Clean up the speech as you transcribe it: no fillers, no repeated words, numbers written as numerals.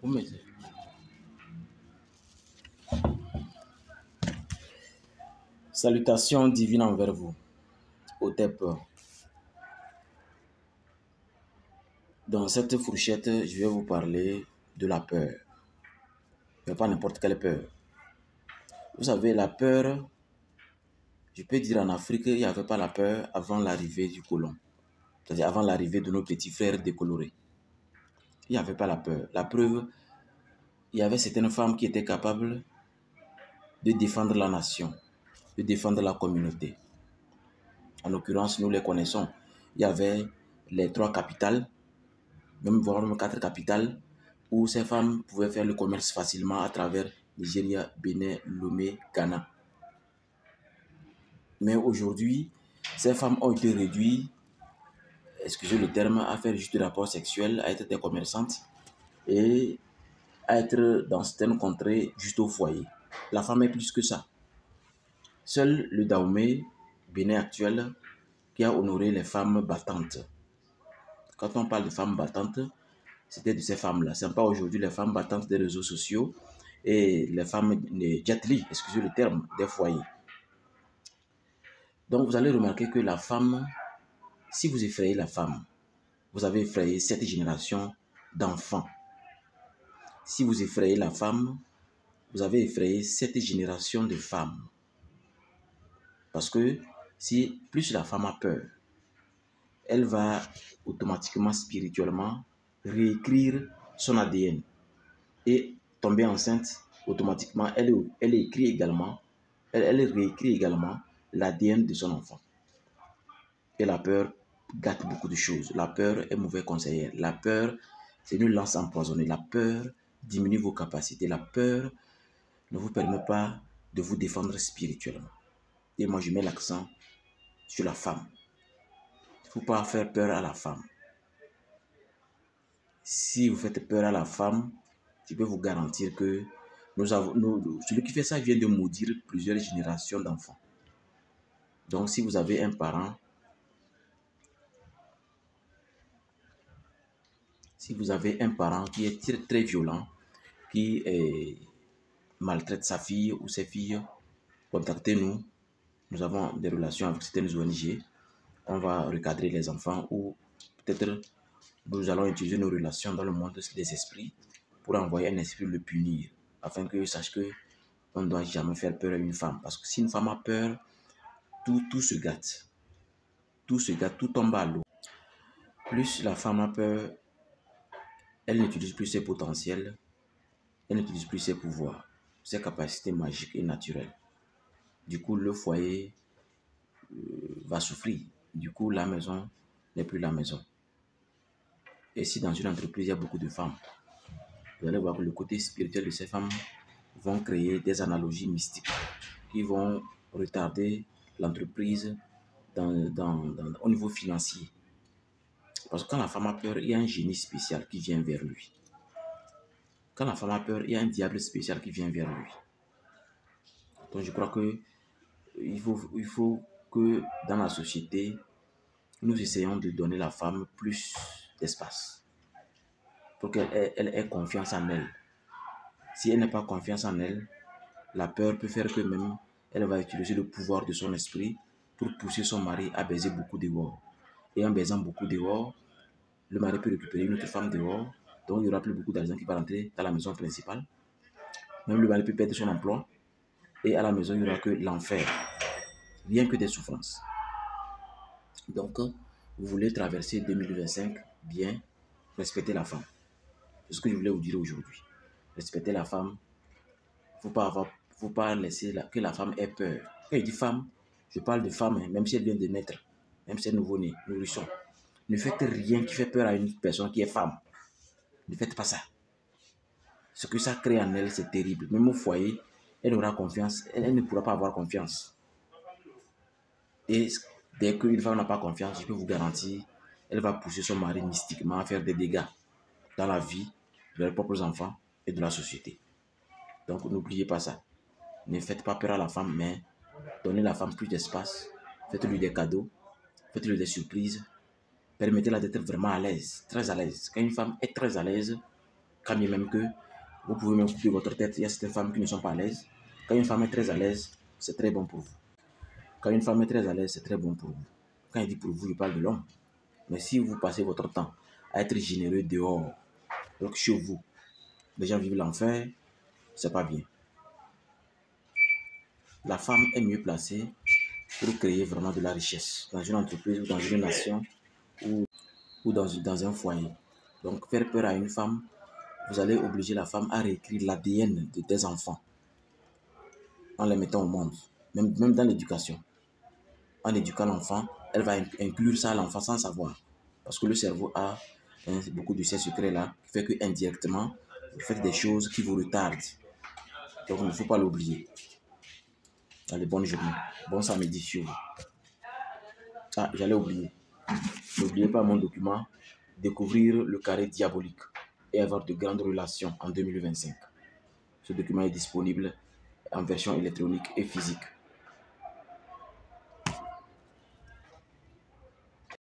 Vous mettez. Salutations divines envers vous. Otep. Dans cette fourchette, je vais vous parler de la peur. Mais pas n'importe quelle peur. Vous savez, la peur, je peux dire en Afrique, il n'y avait pas la peur avant l'arrivée du colon. C'est-à-dire avant l'arrivée de nos petits frères décolorés. Il n'y avait pas la peur. La preuve, il y avait certaines femmes qui étaient capables de défendre la nation, de défendre la communauté. En l'occurrence, nous les connaissons. Il y avait les 3 capitales, même voire 4 capitales, où ces femmes pouvaient faire le commerce facilement à travers Nigeria, Bénin, Lomé, Ghana. Mais aujourd'hui, ces femmes ont été réduites, excusez le terme, à faire juste des rapports sexuels, à être des commerçantes et à être dans certaines contrées juste au foyer. La femme est plus que ça. Seul le Dahomey, Bénin actuel, qui a honoré les femmes battantes. Quand on parle de femmes battantes, c'était de ces femmes-là. Ce n'est pas aujourd'hui les femmes battantes des réseaux sociaux et les femmes jet li, excusez le terme, des foyers. Donc vous allez remarquer que la femme, si vous effrayez la femme, vous avez effrayé cette génération d'enfants. Si vous effrayez la femme, vous avez effrayé cette génération de femmes. Parce que si plus la femme a peur, elle va automatiquement, spirituellement, réécrire son ADN. Et tomber enceinte, automatiquement, elle réécrit également l'ADN de son enfant. Et la peur gâte beaucoup de choses. La peur est mauvaise conseillère. La peur, c'est une lance empoisonnée. La peur diminue vos capacités. La peur ne vous permet pas de vous défendre spirituellement. Et moi, je mets l'accent sur la femme. Il ne faut pas faire peur à la femme. Si vous faites peur à la femme, je peux vous garantir que celui qui fait ça vient de maudire plusieurs générations d'enfants. Donc, si vous avez un parent, qui est très, très violent, qui maltraite sa fille ou ses filles, contactez-nous. Nous avons des relations avec certaines ONG. On va recadrer les enfants ou peut-être nous allons utiliser nos relations dans le monde des esprits pour envoyer un esprit le punir, afin que sache que on ne doit jamais faire peur à une femme. Parce que si une femme a peur, tout se gâte. Tout se gâte, tout tombe à l'eau. Plus la femme a peur, elle n'utilise plus ses potentiels, elle n'utilise plus ses pouvoirs, ses capacités magiques et naturelles. Du coup, le foyer va souffrir. Du coup, la maison n'est plus la maison. Et si dans une entreprise, il y a beaucoup de femmes, vous allez voir que le côté spirituel de ces femmes vont créer des analogies mystiques qui vont retarder l'entreprise au niveau financier. Parce que quand la femme a peur, il y a un génie spécial qui vient vers lui. Quand la femme a peur, il y a un diable spécial qui vient vers lui. Donc je crois que il faut que dans la société, nous essayons de donner à la femme plus d'espace pour qu'elle ait confiance en elle. Si elle n'a pas confiance en elle, la peur peut faire que même elle va utiliser le pouvoir de son esprit pour pousser son mari à baiser beaucoup dehors. Et en baisant beaucoup dehors, le mari peut récupérer une autre femme dehors, donc il n'y aura plus beaucoup d'argent qui va rentrer dans la maison principale. Même le mari peut perdre son emploi et à la maison, il n'y aura que l'enfer. Rien que des souffrances. Donc, vous voulez traverser 2025 bien, respectez la femme. C'est ce que je voulais vous dire aujourd'hui. Respectez la femme. Il ne faut pas laisser que la femme ait peur. Quand je dis femme, je parle de femme, même si elle vient de naître, même si elle est nouveau-née, nourrisson. Ne faites rien qui fait peur à une personne qui est femme. Ne faites pas ça. Ce que ça crée en elle, c'est terrible. Même au foyer, elle aura confiance, elle ne pourra pas avoir confiance. Et dès qu'une femme n'a pas confiance, je peux vous garantir, elle va pousser son mari mystiquement à faire des dégâts dans la vie de leurs propres enfants et de la société. Donc n'oubliez pas ça. Ne faites pas peur à la femme, mais donnez à la femme plus d'espace. Faites-lui des cadeaux, faites-lui des surprises. Permettez-la d'être vraiment à l'aise, très à l'aise. Quand une femme est très à l'aise, quand bien même que vous pouvez même couper votre tête. Il y a certaines femmes qui ne sont pas à l'aise. Quand une femme est très à l'aise, c'est très bon pour vous. Quand une femme est très à l'aise, c'est très bon pour vous. Quand je dis pour vous, je parle de l'homme. Mais si vous passez votre temps à être généreux dehors, alors que chez vous, les gens vivent l'enfer, c'est pas bien. La femme est mieux placée pour créer vraiment de la richesse dans une entreprise ou dans une nation ou dans un foyer. Donc, faire peur à une femme, vous allez obliger la femme à réécrire l'ADN des enfants en les mettant au monde, même dans l'éducation. En éduquant l'enfant, elle va inclure ça à l'enfant sans savoir. Parce que le cerveau a beaucoup de ces secrets-là qui fait que indirectement, vous faites des choses qui vous retardent. Donc, il ne faut pas l'oublier. Allez, bonne journée. Bon samedi sur vous. Ah, j'allais oublier. N'oubliez pas mon document, découvrir le carré diabolique et avoir de grandes relations en 2025. Ce document est disponible en version électronique et physique.